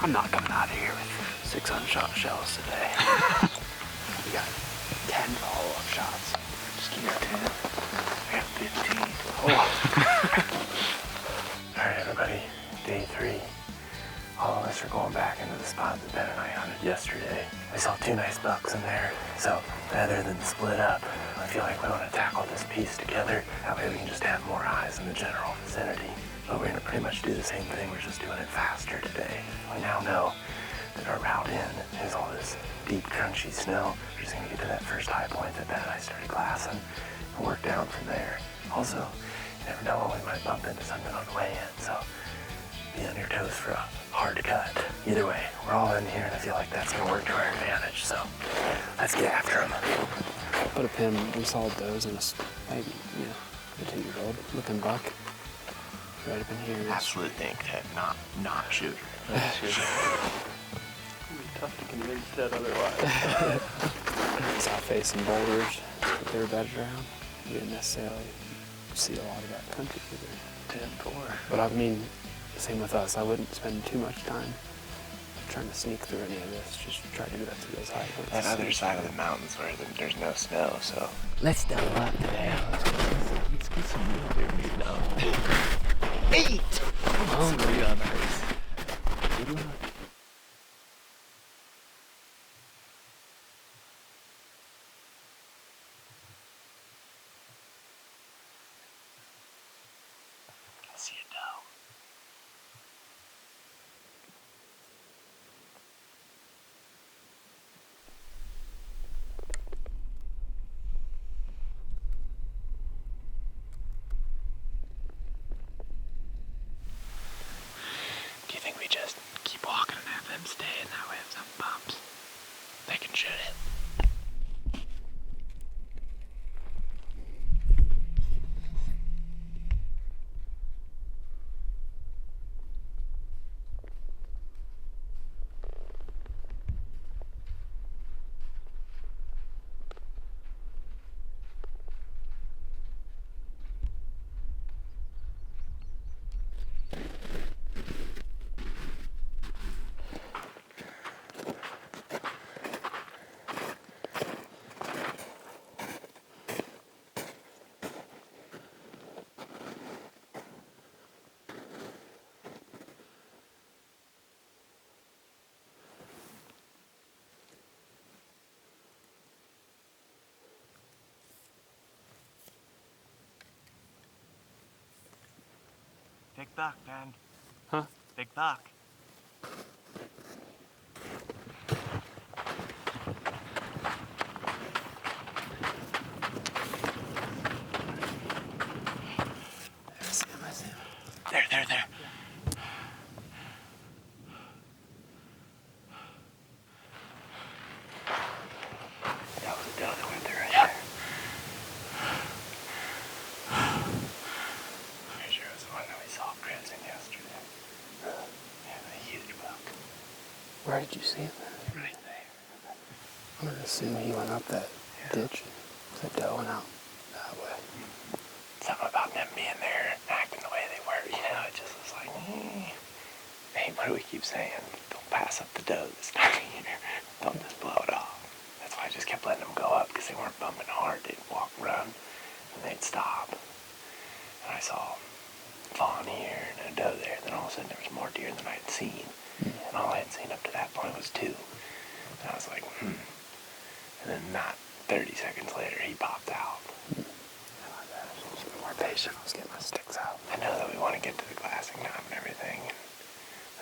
I'm not coming out of here with 6 unshot shells today. We got 10 follow-up shots. Just keep it 10. I got 15. Oh. Alright everybody, day 3. All of us are going back into the spot that Ben and I hunted yesterday. We saw 2 nice bucks in there, so rather than split up, I feel like we want to tackle this piece together. That way we can just have more eyes in the general vicinity. But we're going to pretty much do the same thing, we're just doing it faster today. We now know that our route in is all this deep, crunchy snow. We're just going to get to that first high point that Ben and I started glassing and work down from there. Also, you never know when we might bump into something on the way in, so be on your toes for a hard cut. Either way, we're all in here and I feel like that's going to work to our advantage, so let's get after them. Put a pin, we saw does in a, maybe, a 2-year-old looking buck. Right up in here. Absolute think that not shooter. It's going to be tough to convince Ted otherwise. South facing boulders that they're bedded around. You didn't necessarily see a lot of that country either. 10-4. But I mean, same with us. I wouldn't spend too much time trying to sneak through any of this. Just try to get up to those high points. That other side of the mountains where there's no snow, so. Let's double up today. Let's get some mule deer meat now. 8! Come on, Three on ice. Good one. I see a doe. Do you think we just keep walking and have them stay and that way if something bumps, they can shoot it? Big buck, Ben. Huh? Big buck. I see him. There. That was a doe that went there right there. Pretty sure it was the one that we saw grazing yesterday. Yeah, a huge buck. Where did you see him? Right there. I'm gonna assume he went up that ditch. That doe went out that way. Something about them being there and acting the way they were, it just was like, hey, what do we keep saying? Don't pass up the doe this time of year. Don't just blow it off. That's why I just kept letting them go up, because they weren't bumping hard. They'd walk, run, and they'd stop. And I saw fawn here and a doe there. Then all of a sudden there was more deer than I'd seen. And all I had seen up to that point was 2. And I was like, And then not 30 seconds later, he popped out. More patient. I was getting my sticks out. I know that we want to get to the glassing time and everything.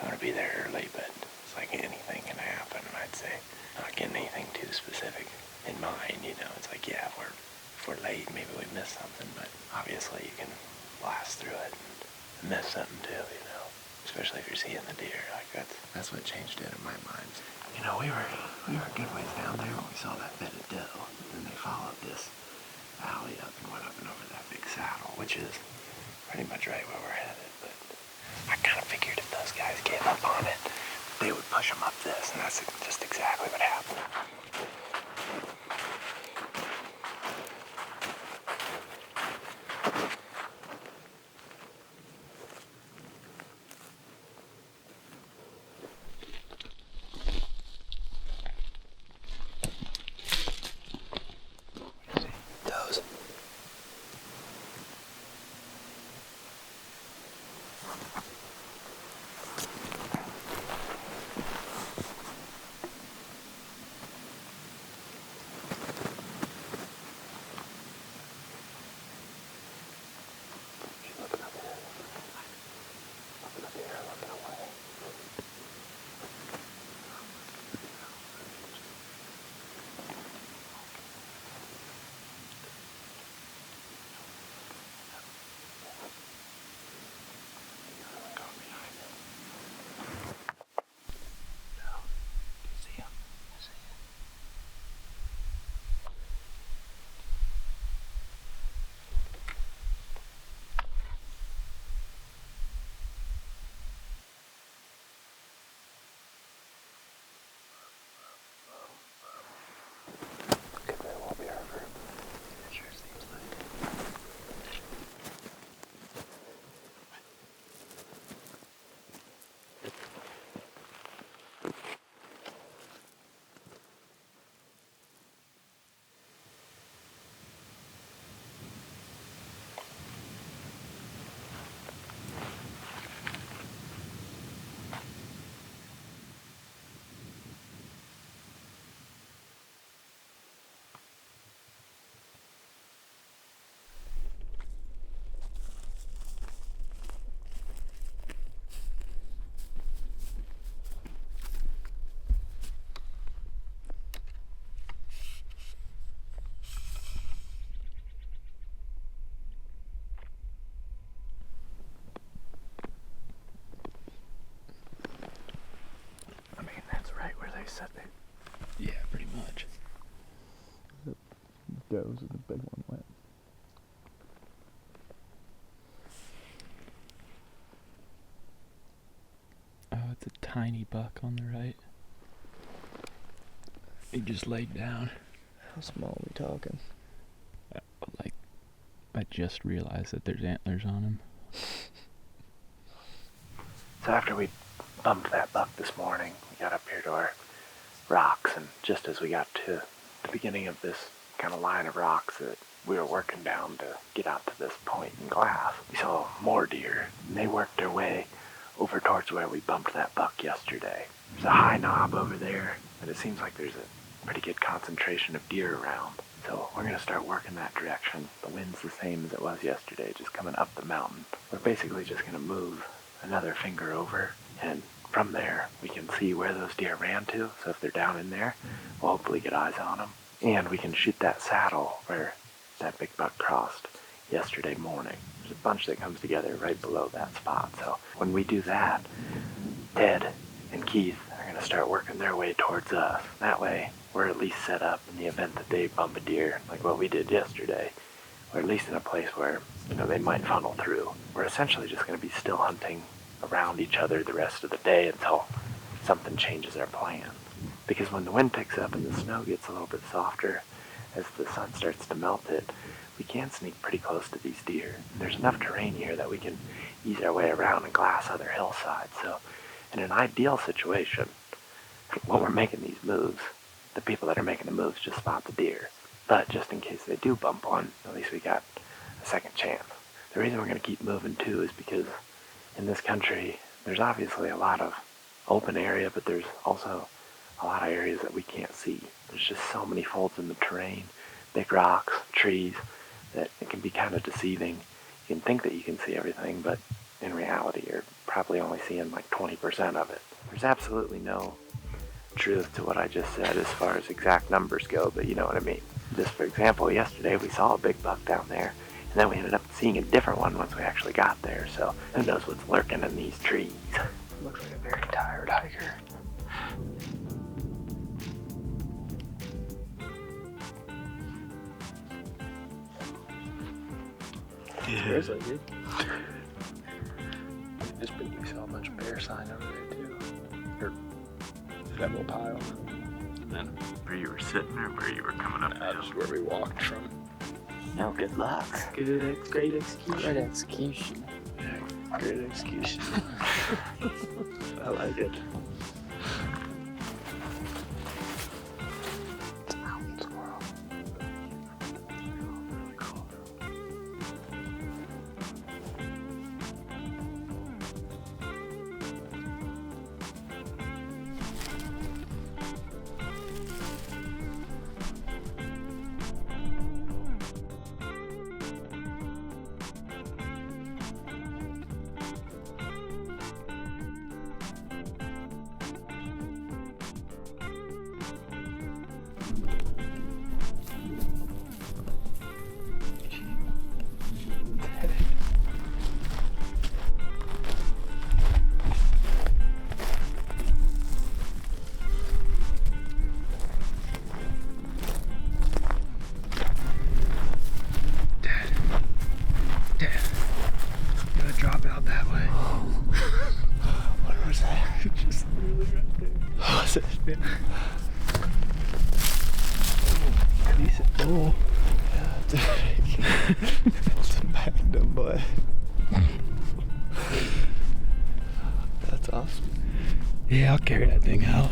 I want to be there early, but it's like anything can happen. And I'd say not getting anything too specific in mind. It's like, yeah, if we're late, maybe we missed something, but obviously you can blast through it and miss something too. Especially if you're seeing the deer. Like that's what changed it in my mind. We were a good ways down there when we saw that bedded doe, and they followed this alley up and went up and over that big saddle, which is pretty much right where we're headed. But I kind of figured if those guys gave up on it, they would push them up this, and that's just exactly what happened. Mississippi. Yeah, pretty much. Does the big one went. Oh, it's a tiny buck on the right. He just laid down. How small are we talking? Like, I just realized that there's antlers on him. So after we bumped that buck this morning, we got up here to our rocks, and just as we got to the beginning of this kind of line of rocks that we were working down to get out to this point in glass, we saw more deer, and they worked their way over towards where we bumped that buck yesterday. There's a high knob over there, and it seems like there's a pretty good concentration of deer around. So we're going to start working that direction. The wind's the same as it was yesterday, just coming up the mountain. We're basically just going to move another finger over, and from there we can see where those deer ran to. So if they're down in there, we'll hopefully get eyes on them. And we can shoot that saddle where that big buck crossed yesterday morning. There's a bunch that comes together right below that spot. So when we do that, Ted and Keith are going to start working their way towards us. That way, we're at least set up in the event that they bump a deer, like what we did yesterday, or at least in a place where, they might funnel through. We're essentially just going to be still hunting around each other the rest of the day until something changes our plan. Because when the wind picks up and the snow gets a little bit softer, as the sun starts to melt it, we can sneak pretty close to these deer. There's enough terrain here that we can ease our way around and glass other hillsides. So in an ideal situation, when we're making these moves, the people that are making the moves just spot the deer. But just in case they do bump one, at least we got a second chance. The reason we're going to keep moving too is because in this country, there's obviously a lot of open area, but there's also a lot of areas that we can't see. There's just so many folds in the terrain, big rocks, trees, that it can be kind of deceiving. You can think that you can see everything, but in reality, you're probably only seeing like 20% of it. There's absolutely no truth to what I just said as far as exact numbers go, but you know what I mean. Just for example, yesterday we saw a big buck down there, and then we ended up seeing a different one once we actually got there, so who knows what's lurking in these trees. Looks like a very tired hiker. Seriously, dude. We saw a bunch of bear sign over there too. Or that little pile. And then Where you were sitting or where you were coming up the just where we walked from. No, good luck. Great execution. Great execution. Yeah, great execution. I like it. It's a mountain squirrel. Drop out that way. What was that? Just literally right there. What was it? Yeah. Decent bull. Yeah, dude. It's a magnum, boy. That's awesome. Yeah, I'll carry that thing out.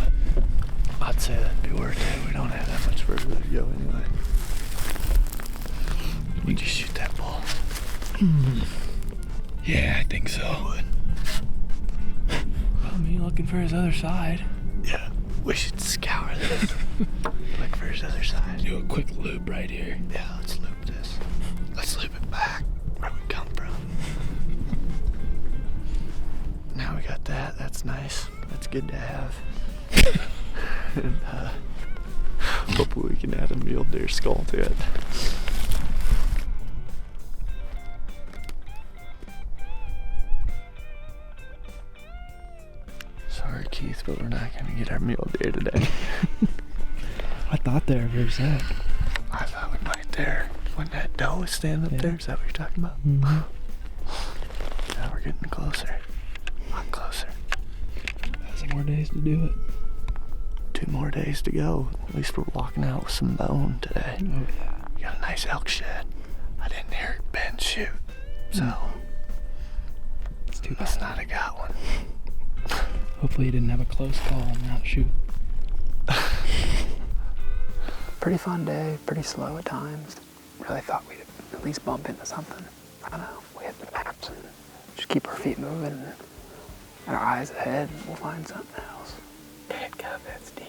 I'd say that'd be worth it. We don't have that much further to go anyway. We just shoot that bull. Yeah, I think so. Well, me looking for his other side. Yeah, we should scour this. Look for his other side. Do a quick loop right here. Yeah, let's loop this. Let's loop it back where we come from. Now we got that. That's nice. That's good to have. And hopefully we can add a mule deer skull to it. Sorry, Keith, tracks, but we're not gonna get our mule deer today. I thought there was that. I thought we might there. When that doe was standing up there, is that what you're talking about? Mm-hmm. Now we're getting closer. A lot closer. Some more days to do it. 2 more days to go. At least we're walking out with some bone today. Oh yeah. We got a nice elk shed. I didn't hear Ben shoot, so It's too must bad. not have got one. Hopefully you didn't have a close call and not shoot. Pretty fun day, pretty slow at times. Really thought we'd at least bump into something. I don't know. We hit the maps and just keep our feet moving and our eyes ahead and we'll find something else. God, that's deep.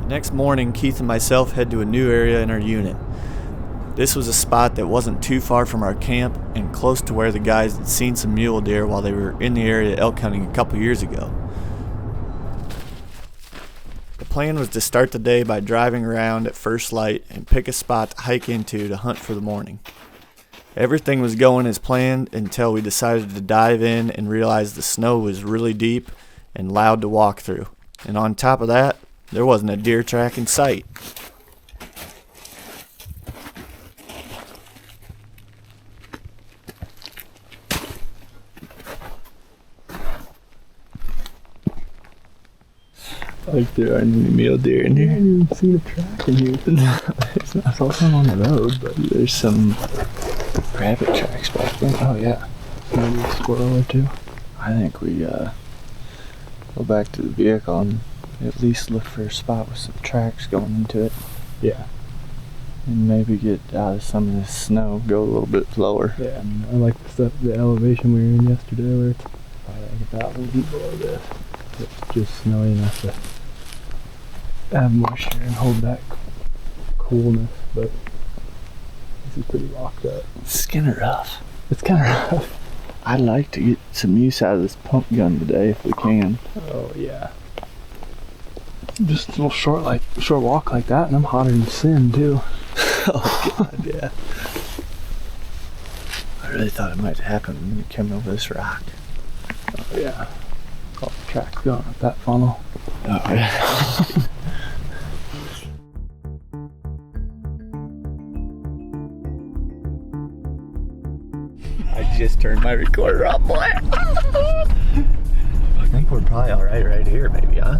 Next morning, Keith and myself head to a new area in our unit. This was a spot that wasn't too far from our camp and close to where the guys had seen some mule deer while they were in the area elk hunting a couple years ago. The plan was to start the day by driving around at first light and pick a spot to hike into to hunt for the morning. Everything was going as planned until we decided to dive in and realized the snow was really deep and loud to walk through. And on top of that, there wasn't a deer track in sight. Like there aren't any mule deer in here. I haven't even seen a track in here. No, it's not. I saw some on the road, but there's some rabbit tracks back there. Oh yeah, maybe a squirrel or two. I think we go back to the vehicle and at least look for a spot with some tracks going into it. Yeah. And maybe get out of some of this snow, go a little bit lower. Yeah, I mean, I like the elevation we were in yesterday where it's probably like 1,000 feet below this. It's just snowy enough to have moisture and hold back coolness, but this is pretty locked up. It's kind of rough. It's kind of rough. I'd like to get some use out of this pump gun today if we can. Oh yeah. Just a little short walk like that, and I'm hotter than sin too. Oh God, yeah. I really thought it might happen when you came over this rock. Oh yeah. All the tracks going up that funnel. Oh yeah. I just turned my recorder off, boy. I think we're probably all right here, maybe, huh?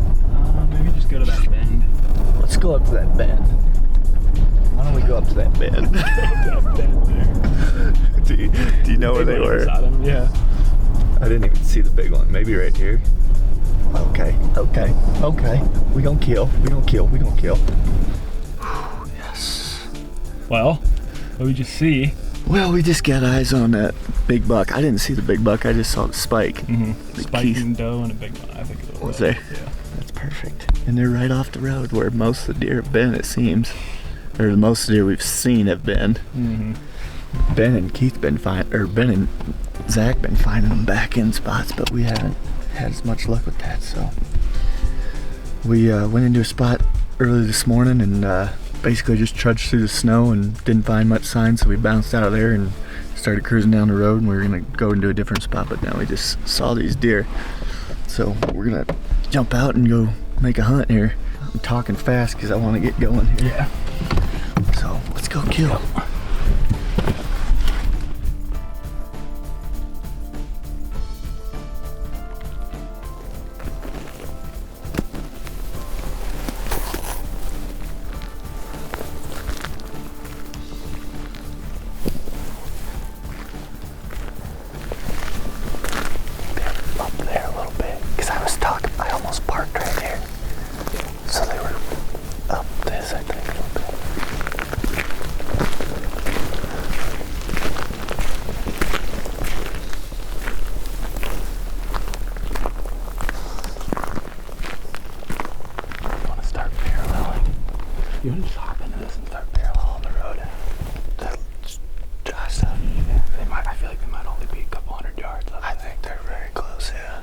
Maybe just go to that bend. Let's go up to that bend. Why don't we go up to that bend? That bend there. do you know where they were? Yeah. I didn't even see the big one. Maybe right here. Okay. We gonna kill. Yes. Well, what we just see. Well, we just got eyes on that big buck. I didn't see the big buck. I just saw the spike. Mm-hmm. Spike and doe and a big one, I think it was. Was there? Yeah. That's perfect. And they're right off the road where most of the deer have been, it seems. Or most of the deer we've seen have been. Mm-hmm. Ben and Keith Ben and Zach been finding them back in spots, but we haven't had as much luck with that. So we went into a spot early this morning and basically just trudged through the snow and didn't find much sign, so we bounced out of there and started cruising down the road, and we were gonna go into a different spot, but now we just saw these deer. So we're gonna jump out and go make a hunt here. I'm talking fast because I want to get going here. Yeah. So let's go kill. Up there a little bit, because I almost parked right here. So they were up this, I think, a little bit. like they might only be a couple hundred yards up. I think they're very close, yeah.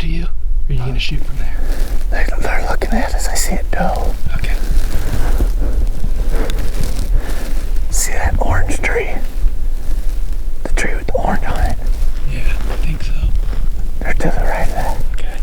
Or are you gonna shoot from there? They're looking at us. I see it go. Okay. See that orange tree? The tree with the orange on it? Yeah, I think so. They're to the right of that. Okay.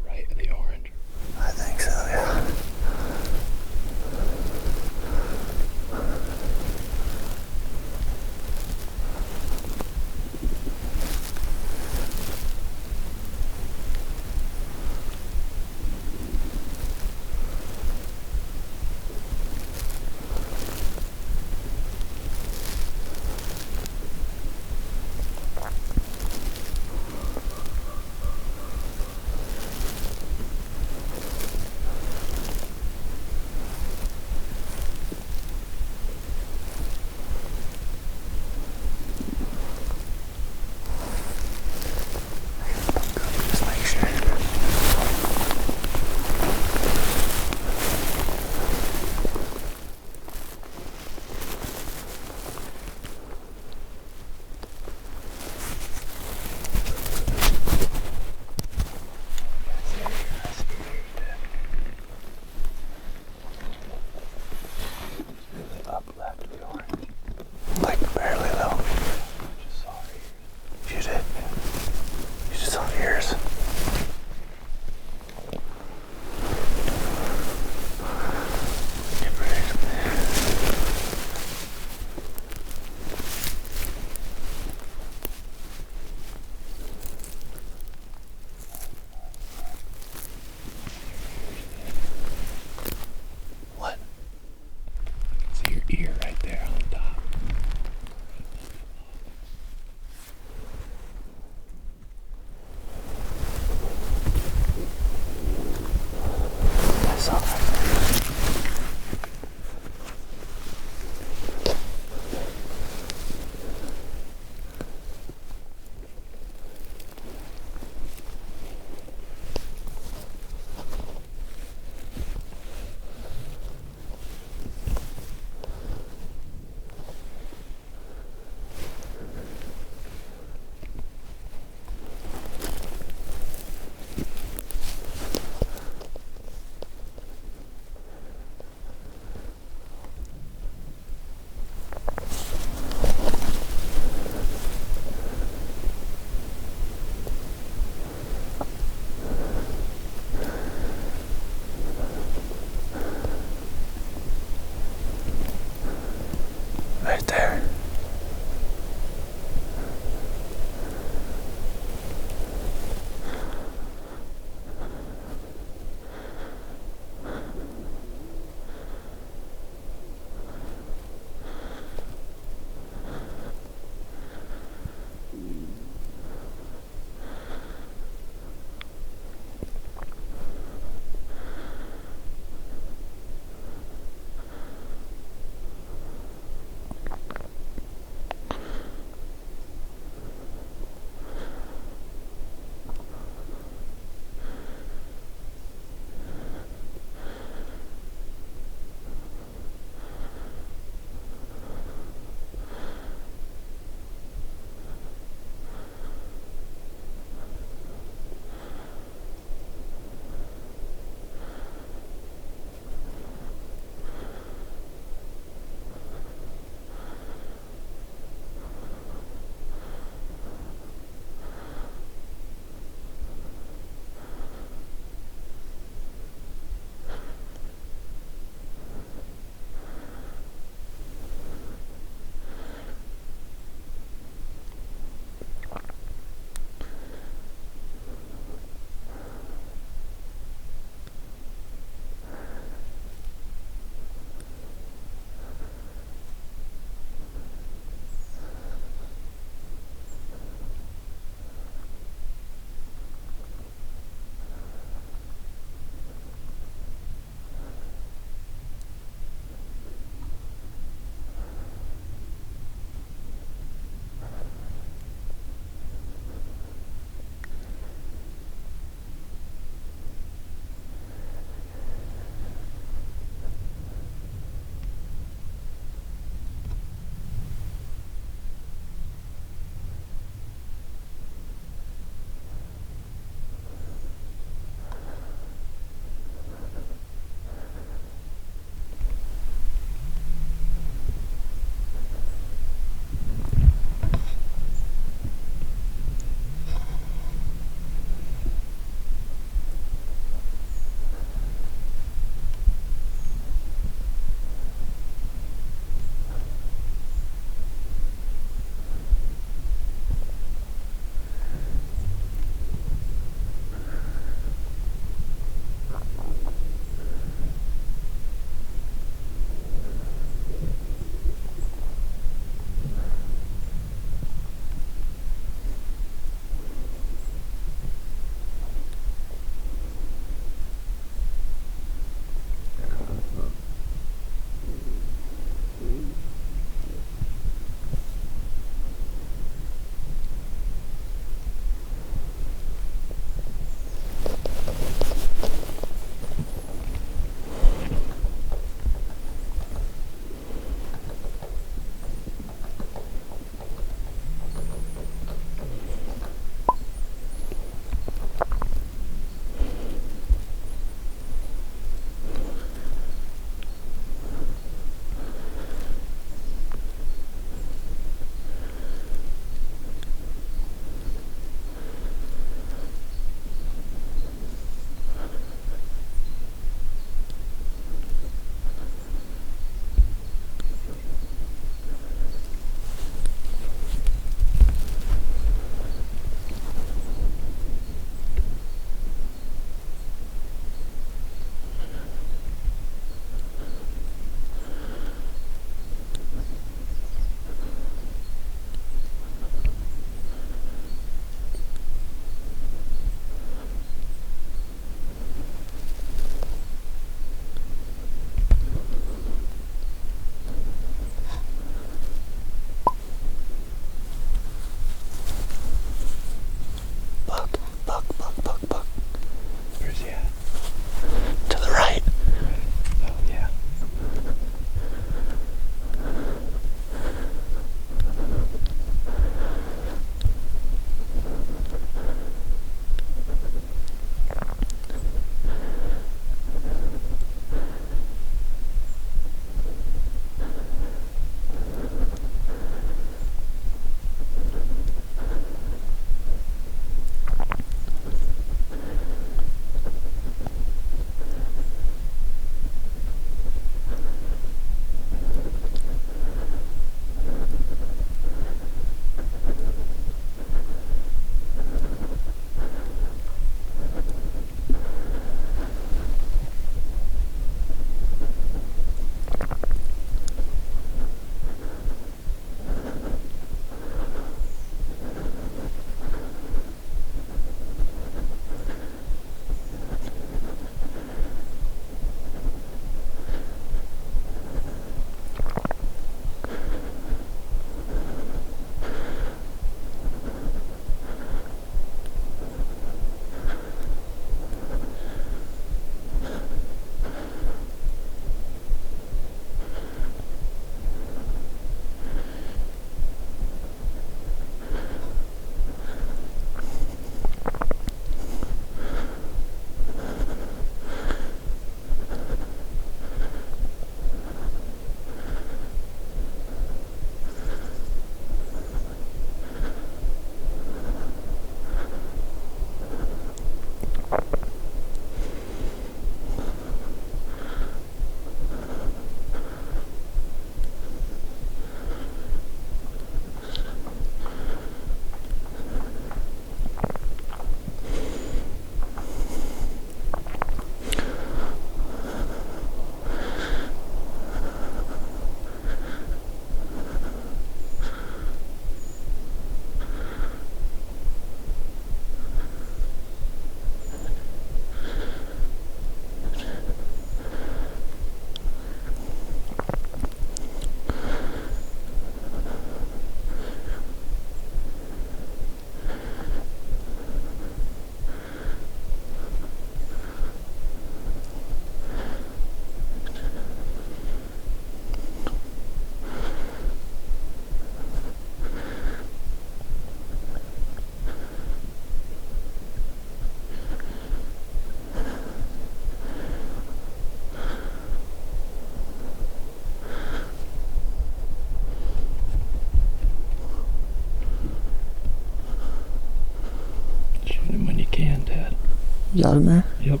You got him there? Yep.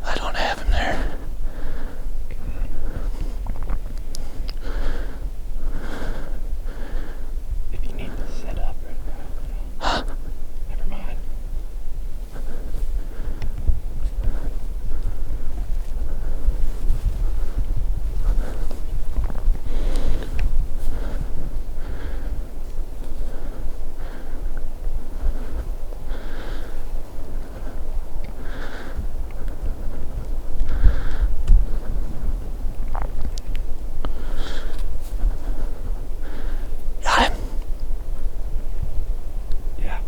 I don't have him there. If you need to set up. Never mind. Got him. Yeah.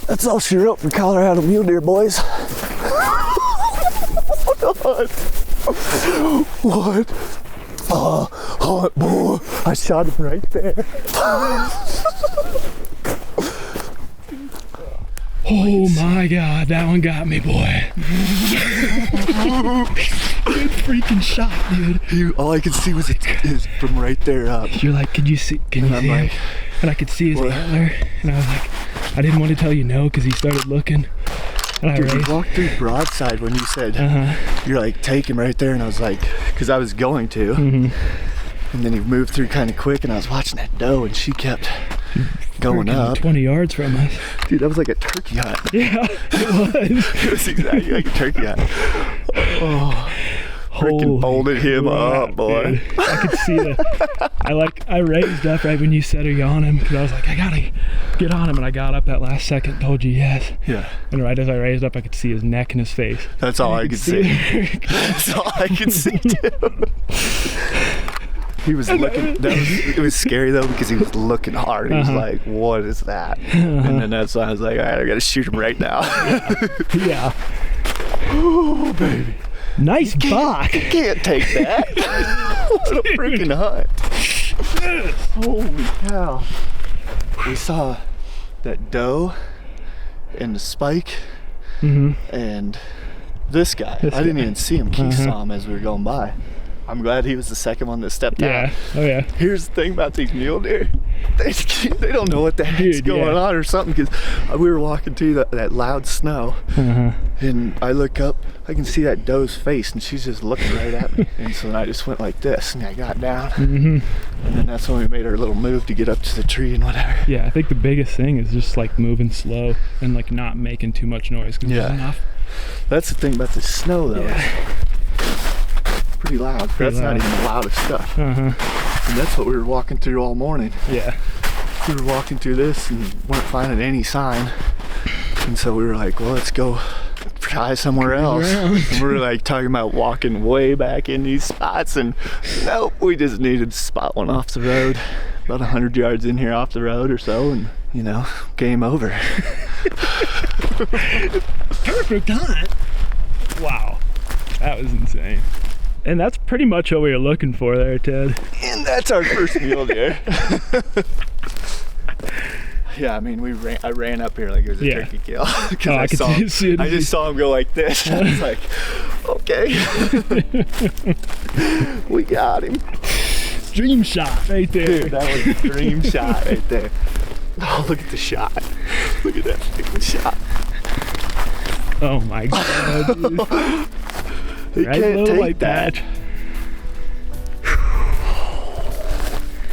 That's all she wrote for Colorado mule deer, boys. What? Hunt, boy. I shot him right there. Oh my God, that one got me, boy. Good freaking shot, dude. All I could see was is from right there up. You're like, could you see? Can you I'm see him? like, And I could see his what? antler, and I was like, I didn't want to tell you no because he started looking. And I Dude, raised. you walked through broadside when you said you're like, take him right there, and I was like, because I was going to, and then he moved through kind of quick, and I was watching that doe, and she kept going Freaking up. 20 yards from us. Dude, that was like a turkey hunt. Yeah, it was. It was exactly like a turkey hunt. Oh, freaking folded him crap, up, boy. dude. I could see the. I raised up right when you said are you on him because I was like, I gotta get on him, and I got up that last second, told you yes, Yeah, and right as I raised up, I could see his neck and his face. that's all I could see. That's all I could see too. He was looking. It was scary though because he was looking hard. He was like, "What is that?" And then that's why I was like, "All right, I gotta shoot him right now." Yeah. Oh baby, Nice buck. you can't take that. What a freaking hunt! Holy cow! We saw that doe and the spike and this guy. I didn't even see him. Keith saw him as we were going by. I'm glad he was the second one that stepped out. Yeah. Oh yeah. Here's the thing about these mule deer. They don't know what the heck's going on or something because we were walking through that loud snow and I look up, I can see that doe's face and she's just looking right at me. And so then I just went like this and I got down. And then that's when we made our little move to get up to the tree and whatever. Yeah, I think the biggest thing is just like moving slow and like not making too much noise. 'Cause there's enough. That's the thing about the snow though. Yeah. Pretty loud. That's not even the loudest stuff. And that's what we were walking through all morning. Yeah. We were walking through this and weren't finding any sign. And so we were like, well, let's go try somewhere else. And we were like talking about walking way back in these spots and nope, we just needed to spot one off the road. About 100 yards in here off the road or so and, you know, game over. Perfect hunt. Wow. That was insane. And that's pretty much what we were looking for there, Ted. And that's our first mule deer. Yeah, I mean, I ran up here like it was a turkey kill. I just saw him go like this. I was like, okay. We got him. Dream shot right there. Dude, that was a dream shot right there. Oh, look at the shot. Look at that freaking shot. Oh my God, dude. He Right, can't take like that.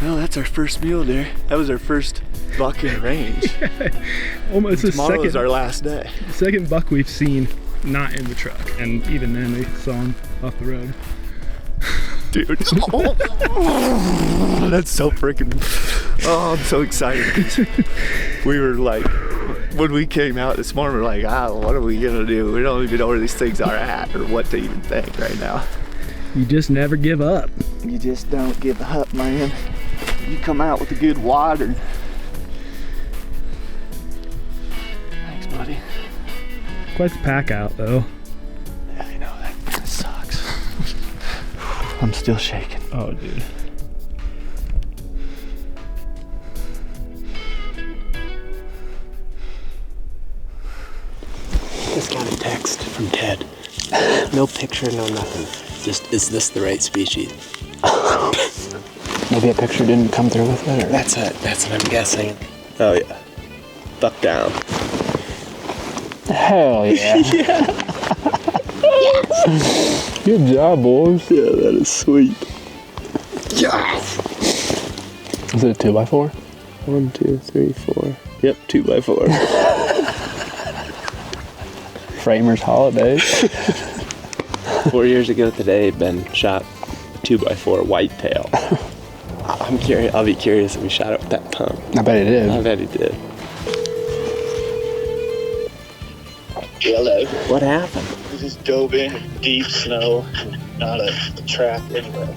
No, that's our first mule deer. That was our first buck in range. Almost the Tomorrow's our last day. second buck we've seen not in the truck, and even then we saw him off the road. Dude. That's so freaking. Oh, I'm so excited. We were like, when we came out this morning, we were like, what are we gonna do? We don't even know where these things are at or what to even think right now. You just never give up. You just don't give up, man. You come out with a good wad and. Thanks, buddy. Quite the pack out, though. Yeah, I know, that sucks. I'm still shaking. Oh, dude. from Ted. No picture, no nothing. Just, is this the right species? Maybe a picture didn't come through with it, or? That's what I'm guessing. Oh yeah. Buck down. Hell yeah. Yes! Good job, boys. Yeah, that is sweet. Yes! Is it a 2x4? 1, 2, 3, 4. Yep, 2x4. Framers Holidays. 4 years ago today, Ben shot a 2x4 whitetail. I'm curious. I'll be curious if we shot it with that pump. I bet it did. I bet he did. Hello. What happened? We just dove in deep snow, not a track anywhere.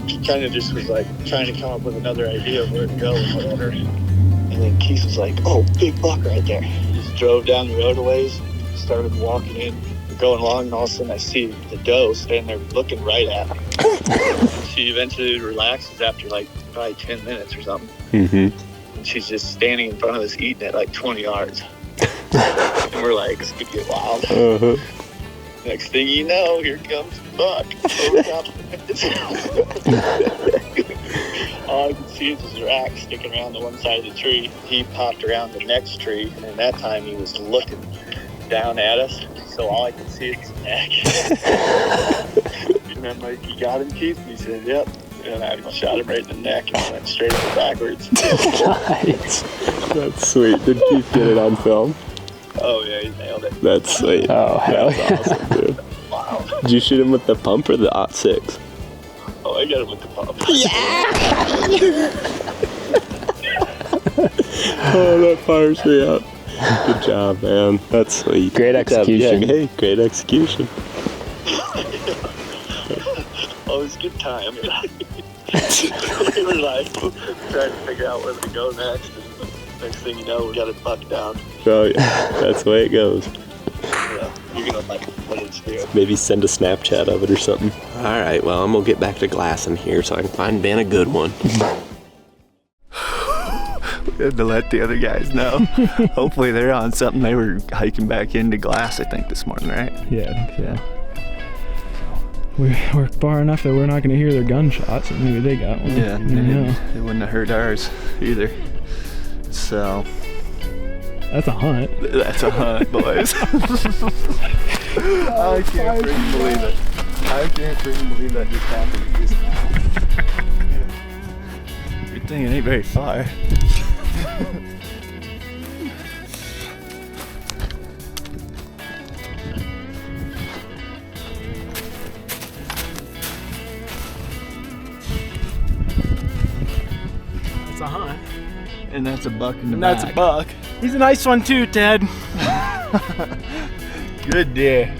He kind of just was like trying to come up with another idea of where to go and whatever. And then Keith was like, "Oh, big buck right there." He just drove down the road a ways, started walking in, going along, and all of a sudden I see the doe standing there looking right at me. She eventually relaxes after like probably 10 minutes or something. Mm-hmm. And she's just standing in front of us eating at like 20 yards. And we're like, this could get wild. Uh-huh. Next thing you know, here comes the buck. Over top of it. All I could see is his rack sticking around the one side of the tree. He popped around the next tree, and that time he was looking down at us. So all I could see is his neck. And I'm like, "You got him, Keith?" And he said, "Yep." And I shot him right in the neck and went straight up backwards. Nice. That's sweet. Did Keith get it on film? Oh yeah, he nailed it. That's sweet. Oh, hell That's yeah. awesome, dude. Wow. Did you shoot him with the pump or the .6? Oh, I got him with the pump. Oh, that fires me up. Good job, man. That's sweet. Great Good job. execution. Yeah, hey, great execution. Oh, it was a good time. We were like trying to figure out where to go next. And next thing you know, we got a buck down. Oh, yeah. That's the way it goes. Yeah, you're gonna like what it's doing. Maybe send a Snapchat of it or something. All right, well, I'm going to get back to glassing here so I can find Ben a good one. We had to let the other guys know. Hopefully they're on something. They were hiking back into Glass, I think, this morning, right? Yeah. We're far enough that we're not going to hear their gunshots, and maybe they got one. Yeah, You know. they wouldn't have heard ours either. So, That's a hunt. that's a hunt, boys. I can't freaking believe it. I can't freaking believe that just happened. Good thing it ain't very far. It's a hunt. And that's a buck in the And back. that's a buck. He's a nice one too, Ted. Good deer.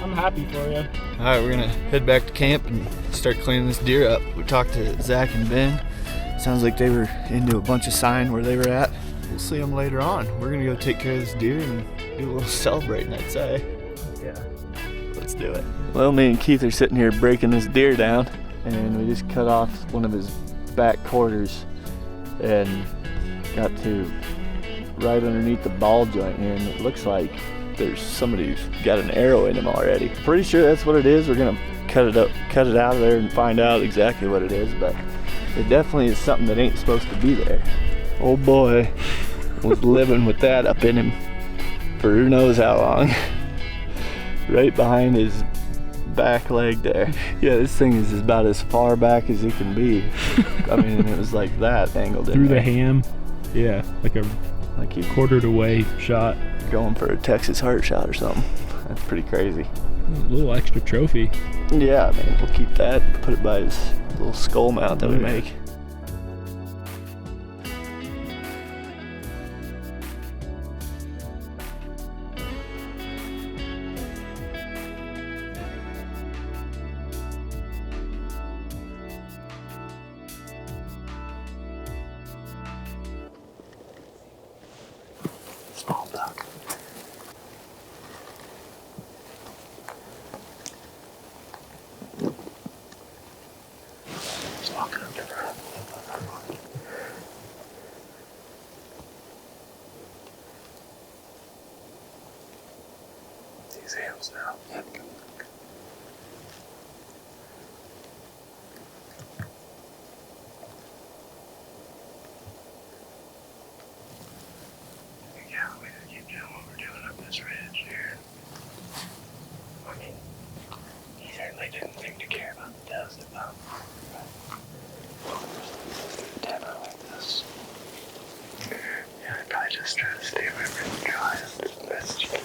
I'm happy for you. All right, we're gonna head back to camp and start cleaning this deer up. We talked to Zach and Ben. Sounds like they were into a bunch of sign where they were at. We'll see them later on. We're gonna go take care of this deer and do a little celebrating, I'd say. Yeah. Let's do it. Well, me and Keith are sitting here breaking this deer down, and we just cut off one of his back quarters and got to right underneath the ball joint here, and it looks like there's somebody who's got an arrow in him already. Pretty sure that's what it is. We're gonna cut it out of there and find out exactly what it is, but it definitely is something that ain't supposed to be there. Oh boy, was living with that up in him for who knows how long. Right behind his back leg there. Yeah, this thing is about as far back as it can be. I mean, it was like that angled in Through the there. ham. Yeah, like a Like he quartered away shot. going for a Texas heart shot or something. That's pretty crazy. A little extra trophy. Yeah, man, we'll keep that, put it by his little skull mount that we make. Small duck. He's walking up to the front. He's arms now. Yep. Yeah, we gotta keep doing what we're doing up this ridge here. I mean, he certainly didn't seem to care about the dust about demo like this. Yeah, I'd probably just try to stay away from the dry as best you can.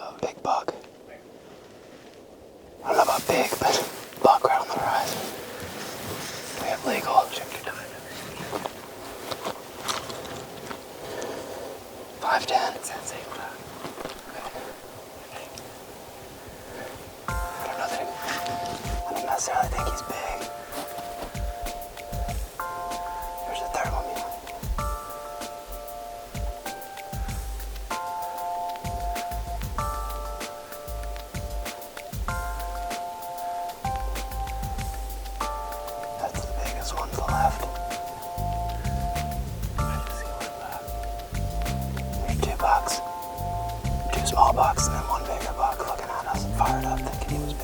Oh, big buck. I don't know about big, but buck right on the horizon. We have legal. Check your time. 5:10. It's that same time. I don't necessarily think he's big. There's a third one behind. That's the biggest one to the left. I just see one left. There's 2 bucks. 2 small bucks and then 1 bigger buck looking at us and fired up thinking he was big.